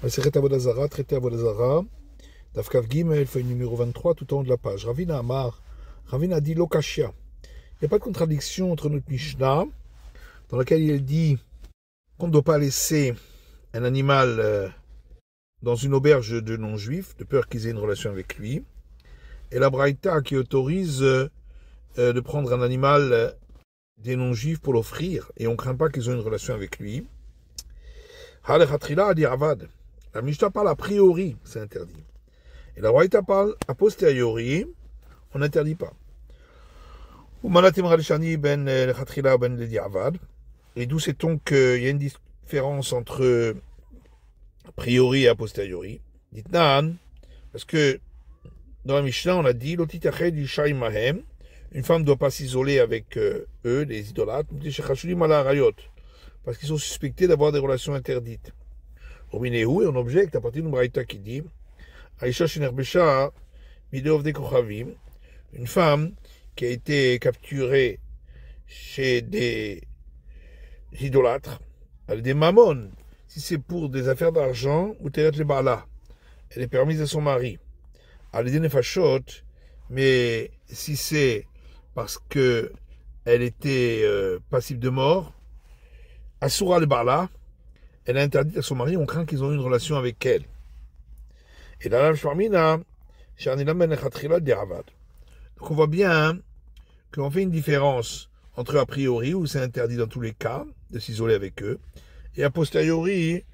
Maseret Avodazara, traité Avodazara, Dafkav Gimel, feuille numéro 23, tout en haut de la page. Ravina Amar, Ravina a dit Lokashia. Il n'y a pas de contradiction entre notre Mishnah, dans laquelle il dit qu'on ne doit pas laisser un animal dans une auberge de non-juifs, de peur qu'ils aient une relation avec lui, et la Braïta qui autorise de prendre un animal des non-juifs pour l'offrir, et on ne craint pas qu'ils aient une relation avec lui. Halechatrila a dit Avad. La Mishnah parle a priori, c'est interdit. Et la Braïta parle a posteriori, on n'interdit pas. Et d'où sait-on qu'il y a une différence entre a priori et a posteriori? Dites Nan, parce que dans la Mishnah, on a dit une femme ne doit pas s'isoler avec eux, les idolâtres, parce qu'ils sont suspectés d'avoir des relations interdites. Et on objecte à partir d'une braïta qui dit une femme qui a été capturée chez des idolâtres, elle a des mammon, si c'est pour des affaires d'argent, ou teret le bala, elle est permise à son mari. Elle est des nefashot, mais si c'est parce que elle était passible de mort, asura le bala, elle est interdite à son mari, on craint qu'ils ont eu une relation avec elle. Et dans la Shmarmina, donc on voit bien qu'on fait une différence entre a priori, où c'est interdit dans tous les cas de s'isoler avec eux, et a posteriori,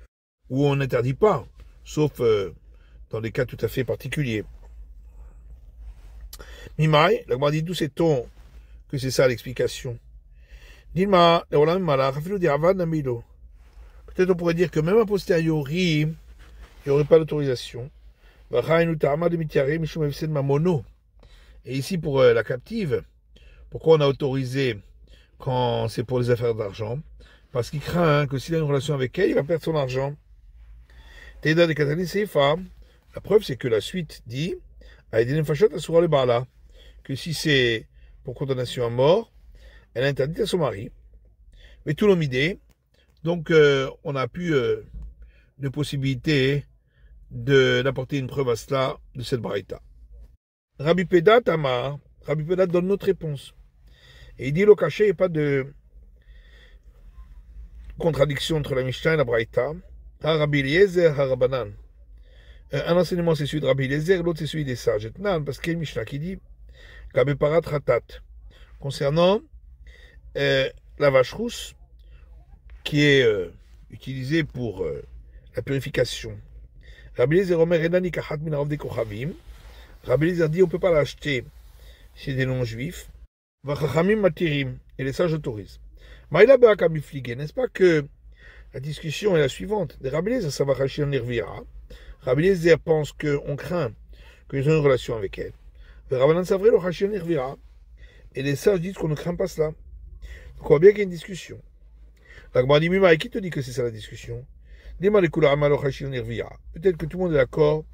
où on n'interdit pas, sauf dans des cas tout à fait particuliers. Mimai, la Gemara dit d'où sait-on que c'est ça l'explication? Dilma, peut-être on pourrait dire que même a posteriori, il n'y aurait pas d'autorisation. Et ici pour la captive, pourquoi on a autorisé quand c'est pour les affaires d'argent? Parce qu'il craint que s'il a une relation avec elle, il va perdre son argent. La preuve, c'est que la suite dit que si c'est pour condamnation à mort, elle est interdite à son mari. Mais tout l'homme idée, donc on n'a plus de possibilité d'apporter une preuve à cela de cette braïta. Rabbi Pedat Amar, Rabbi Pedat donne notre réponse. Et il dit le caché, il n'y a pas de contradiction entre la Mishnah et la braïta. Rabbi Eliezer, Harabanan. Un enseignement c'est celui de Rabbi Eliezer, l'autre c'est celui des sages. Parce qu'il y a une Mishnah qui dit Gabeparat Ratat, concernant la vache rousse qui est utilisée pour la purification. Rabbi Eliezer Omer Enani Kahat Min Rav de Kochavim. Rabbi Eliezer dit on ne peut pas l'acheter chez des non-juifs. Vachachamim Matirim, et les sages autorisent. Maïla Be'aka Miflige, n'est-ce pas que la discussion est la suivante? Des Rabbi Eliezer, ça va racher en Nirvira. Rabbi Eliezer pense qu'on craint qu'ils ont une relation avec elle. Rabbanan Savré le racher en Nirvira. Et les sages disent qu'on ne craint pas cela. Donc on voit bien qu'il y a une discussion. La Gemara dit Mima, et qui te dit que c'est ça la discussion? Peut-être que tout le monde est d'accord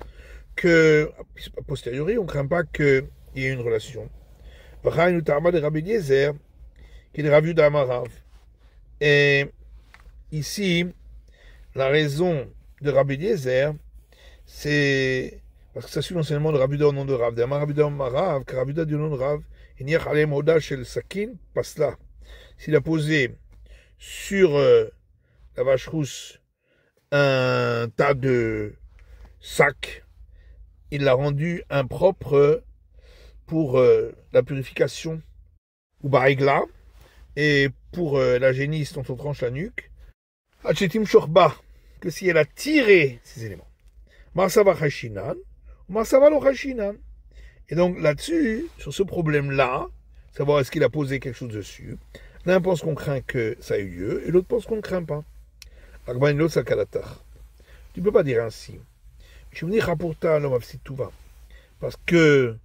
que, a posteriori, on ne craint pas qu'il y ait une relation. Et ici, la raison de Rabbi Eliezer, c'est parce que ça suit l'enseignement de Rabbi Uda au nom de Rav. Rabbi Uda du nom de Rav, s'il a posé sur la vache rousse un tas de sacs, il l'a rendu impropre pour la purification ou barigla, et pour la génisse dont on tranche la nuque, Hachetim Shorba, que si elle a tiré ces éléments. Marsava Hashinan, Marsava lo Hashinan. Et donc là-dessus, sur ce problème-là, savoir est-ce qu'il a posé quelque chose dessus, l'un pense qu'on craint que ça ait eu lieu, et l'autre pense qu'on ne craint pas. Tu ne peux pas dire ainsi. Parce que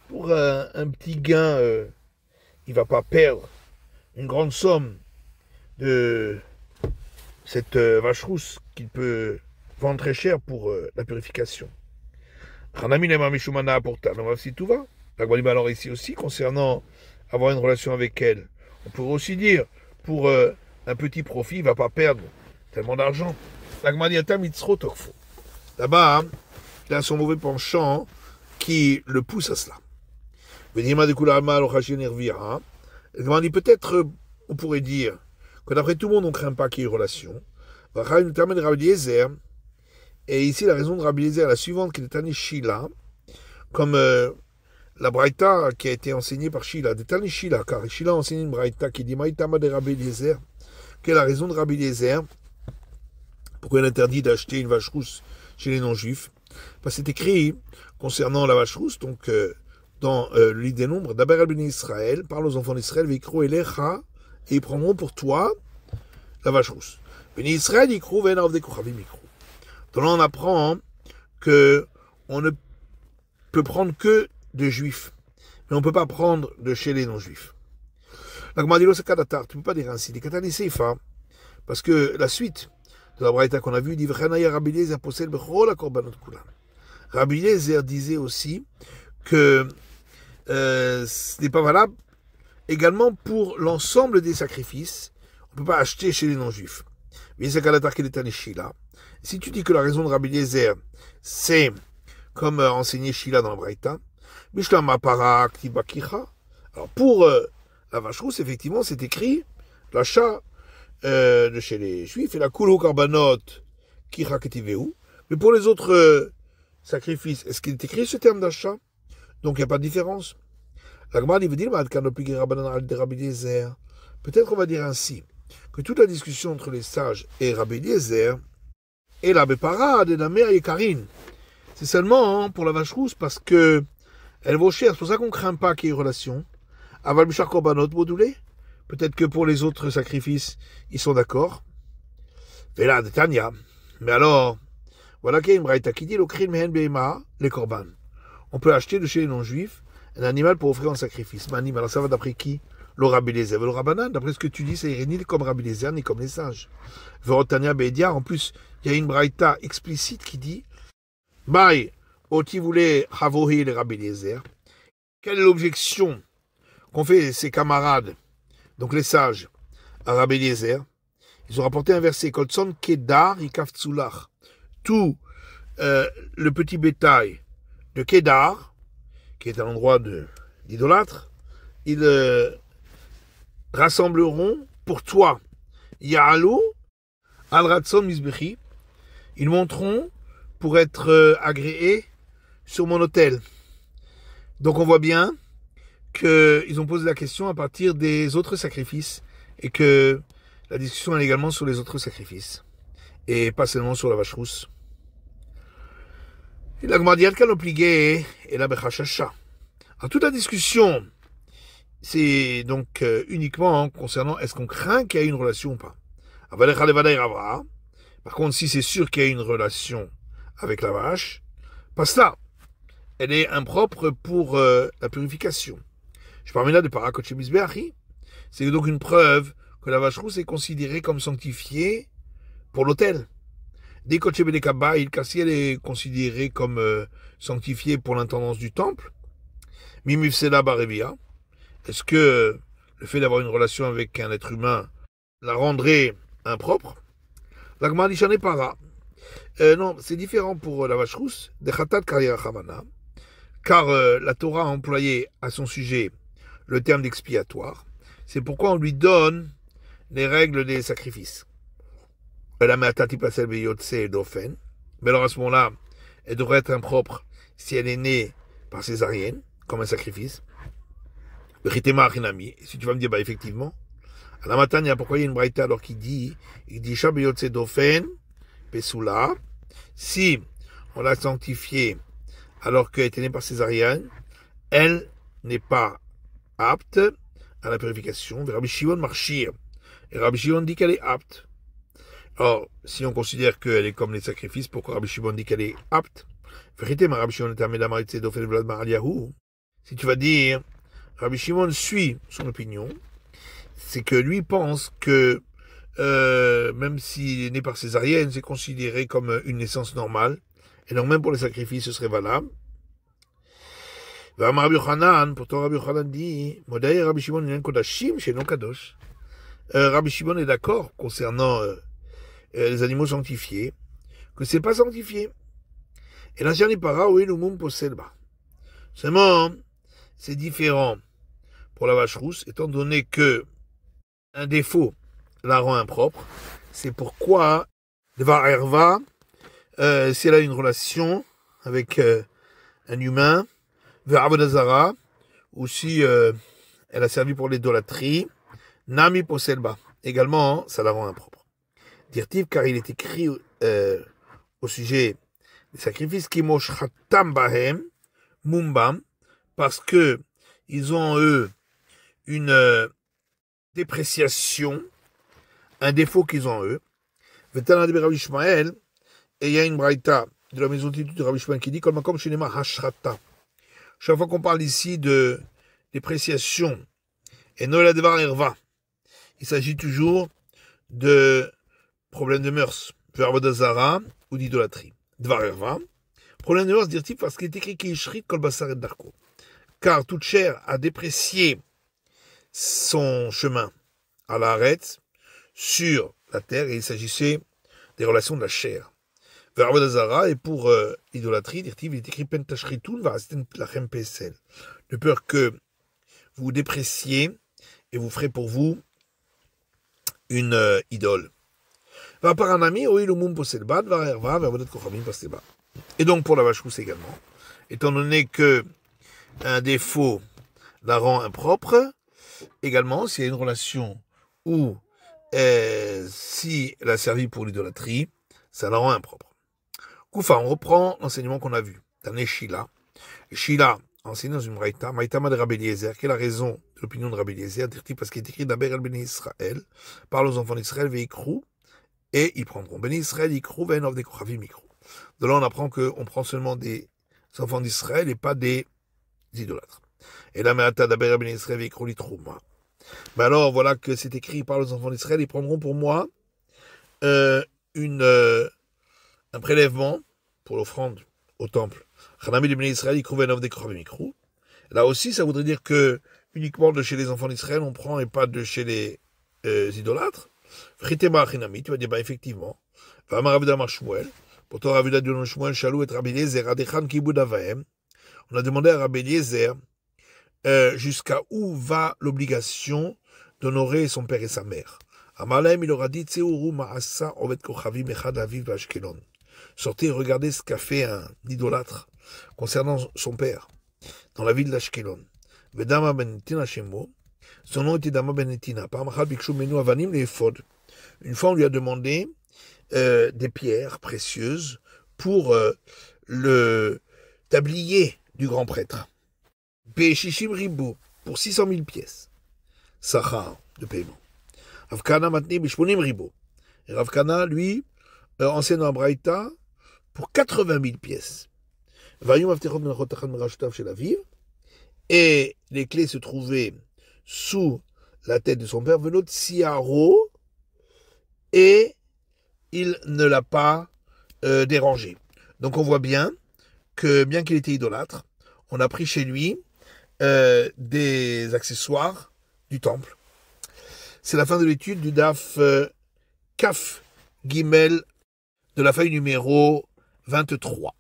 pour un petit gain, il ne va pas perdre une grande somme de cette vache rousse qu'il peut vendre très cher pour la purification. Alors ici aussi, concernant avoir une relation avec elle, on pourrait aussi dire, pour un petit profit, il ne va pas perdre tellement d'argent. La Gemara dit, Là-bas, il a son mauvais penchant qui le pousse à cela. Peut-être, on pourrait dire que d'après tout le monde, on ne craint pas qu'il y ait une relation. Et ici, la raison de Rabbi Eliezer est la suivante, qui est Tani Shila, comme la Braïta qui a été enseignée par Shila. De Tani Shila, car Shila a enseigné une Braïta qui dit Maïtama de Rabbi Eliezer, quelle est la raison de Rabbi Eliezer, pourquoi il interdit d'acheter une vache rousse chez les non-juifs. Parce que c'est écrit concernant la vache rousse, donc dans le livre des nombres, d'Aber al Bnei Israël, parle aux enfants d'Israël, Vikro Elecha, et ils prendront pour toi la vache rousse. Bnei Israël, Ikro, Ven Avdei Kochavim Ikro. Donc là, on apprend que on ne peut prendre que de juifs, mais on ne peut pas prendre de chez les non-juifs. La Gemara dit, c'est Kadatar, tu ne peux pas dire ainsi, des Katani Seifa, parce que la suite de la Braïta qu'on a vue dit, Rabbi Eliezer possède Bechol la Korbanot Kulam. Rabbi Eliezer disait aussi que ce n'est pas valable également pour l'ensemble des sacrifices. On ne peut pas acheter chez les non-juifs. Mais c'est Kadatar qui est un Shila. Si tu dis que la raison de Rabbi Eliezer, c'est comme enseigné Shila dans la Braïta, Mishlama Para Ktibakicha. Alors pour la vache rousse, effectivement, c'est écrit l'achat de chez les Juifs et la Kulo Karbanot Kicha Ketiveu. Mais pour les autres sacrifices, est-ce qu'il est écrit ce terme d'achat? Donc il n'y a pas de différence. La Gemara veut dire peut-être on va dire ainsi que toute la discussion entre les sages et Rabbi Eliezer et la Bepara de la mère Yekarin, c'est seulement pour la vache rousse parce que elle vaut cher. C'est pour ça qu'on ne craint pas qu'il y ait une relation. Aval Bishar Korbanot Bodoulé. Peut-être que pour les autres sacrifices, ils sont d'accord. Vela de Tanya. Mais alors, voilà qu'il y a une braïta qui dit l'okrin mehen be'ema les korban. On peut acheter de chez les non-juifs un animal pour offrir en sacrifice. Mais animal, alors ça va d'après qui? Le Rabbi Eliezer. Le Rabbanan, d'après ce que tu dis, ça irait ni comme Rabbi Eliezer, ni comme les sages. Verotania be'edia. En plus, il y a une braïta explicite qui dit Maï, oti voulait havohi le Rabbi Eliezer. Quelle est l'objection qu'ont fait ses camarades, donc les sages, à Rabbi Eliezer? Ils ont rapporté un verset, Koltson Kedar Ikaftzulach. Tout le petit bétail de Kedar, qui est un endroit d'idolâtre, ils rassembleront pour toi. Ya'alou al Ratson Mizbechi. Ils monteront pour être agréés sur mon autel. Donc on voit bien qu'ils ont posé la question à partir des autres sacrifices et que la discussion est également sur les autres sacrifices et pas seulement sur la vache rousse. Et la Gemara dit Alkan obligé et la Bechashasha. Alors toute la discussion, c'est donc uniquement concernant est-ce qu'on craint qu'il y ait une relation ou pas. Par contre, si c'est sûr qu'il y a une relation avec la vache, pas ça. Elle est impropre pour la purification. Je parle là de Parakochemizbeachi. C'est donc une preuve que la vache rousse est considérée comme sanctifiée pour l'autel. Dès car si elle est considérée comme sanctifiée pour l'intendance du temple, Mimifsela Barevia, est-ce que le fait d'avoir une relation avec un être humain la rendrait impropre? La Gemara dit, j'en ai pas. Non, c'est différent pour la vache rousse, de Khatat Karriera Chavana, car la Torah a employé à son sujet le terme d'expiatoire. C'est pourquoi on lui donne les règles des sacrifices. Mais alors à ce moment-là, elle devrait être impropre si elle est née par césarienne, comme un sacrifice. Et si tu vas me dire, effectivement, à la matin, pourquoi il y a une braïta alors il dit Shabiyotse Dofen, Pesula, si on l'a sanctifiée alors qu'elle était née par césarienne, elle n'est pas apte à la purification. Rabbi Shimon marchir. Et Rabbi Shimon dit qu'elle est apte. Or, si on considère qu'elle est comme les sacrifices, pourquoi Rabbi Shimon dit qu'elle est apte? Vérité, Rabbi Shimon est amé d'Amaritse Dofen Vlad Maraliahu. Si tu vas dire, Rabbi Shimon suit son opinion, c'est que lui pense que même s'il est né par césarienne, c'est considéré comme une naissance normale. Et donc même pour les sacrifices, ce serait valable. Rabbi Yochanan dit, Modaï Rabbi Shimon yen kodashim chez non kadosh. Rabbi Shimon est d'accord concernant les animaux sanctifiés, que c'est pas sanctifié. Et la Janipara, oui, le Moum Poselba. Seulement, c'est différent pour la vache rousse, étant donné que un défaut la rend impropre. C'est pourquoi, Devar Erva, si elle a une relation avec un humain, vers Avodazara, ou si elle a servi pour l'idolâtrie, Nami Poselba. Également, ça la rend impropre. Dirtiv, car il est écrit au sujet des sacrifices qui moshchatam bahem, mumbam, parce que ils ont eux une dépréciation, un défaut qu'ils ont eux. Vetana de Rabbi Ishmael, et il y a une braïta de la maison d'études de Rabbi Ishmael qui dit comme comme chez Nema Hashrata. Chaque fois qu'on parle ici de dépréciation et Nola Devar Erva, il s'agit toujours de problèmes de mœurs, Vervodazara ou d'idolâtrie. Devar Erva, problème de mœurs, dire-t-il, parce qu'il est écrit Kishrit Kol Basar et Darko. Car toute chair a déprécié son chemin à l'arrêt sur la terre et il s'agissait des relations de la chair. Vervodazara, et pour l'idolâtrie, il est écrit Pentashritun Varasten Lachem Pesel. De peur que vous dépréciez et vous ferez pour vous une idole. Et donc pour la vache rousse également, étant donné que un défaut la rend impropre, également s'il y a une relation où si elle a servi pour l'idolâtrie, ça la rend impropre. Koufa, on reprend l'enseignement qu'on a vu. Tané Shila. Shila enseigne dans une braïta, Maïtama de Rabbi Eliezer, quelle est la raison de l'opinion de Rabbi Eliezer, parce qu'il est écrit d'Aber el Beni Israël, parle aux enfants d'Israël, veikrou, et ils prendront. Beni Israël, ikrou, ve'enov de kochavim ikrou. De là, on apprend qu'on prend seulement des enfants d'Israël et pas des idolâtres. Et là, Me'ata d'Aber el Beni Israël, veikrou, litrouma. Mais alors, voilà que c'est écrit, parle aux enfants d'Israël, ils prendront pour moi un prélèvement pour l'offrande au temple. Là aussi, ça voudrait dire que uniquement de chez les enfants d'Israël, on prend et pas de chez les idolâtres. Tu vas dire, bah, effectivement. Pourtant, on a demandé à Rabbi Eliezer jusqu'à où va l'obligation d'honorer son père et sa mère. Amalem, il aura dit, sortez et regardez ce qu'a fait un idolâtre concernant son père dans la ville d'Ashkelon. Vedama Benetina Shemo, son nom était Dama Benetina. Une fois, on lui a demandé des pierres précieuses pour le tablier du grand prêtre. Béchishim Ribou, pour 600 000 pièces. Sachar de paiement. Avkana Matni Bishponim Ribou. Et Ravkana, lui, enseigne en Braïta pour 80 000 pièces. Et les clés se trouvaient sous la tête de son père, Venot Siaro, et il ne l'a pas dérangé. Donc on voit bien que, bien qu'il était idolâtre, on a pris chez lui des accessoires du temple. C'est la fin de l'étude du DAF Kaf Gimel de la feuille numéro 23.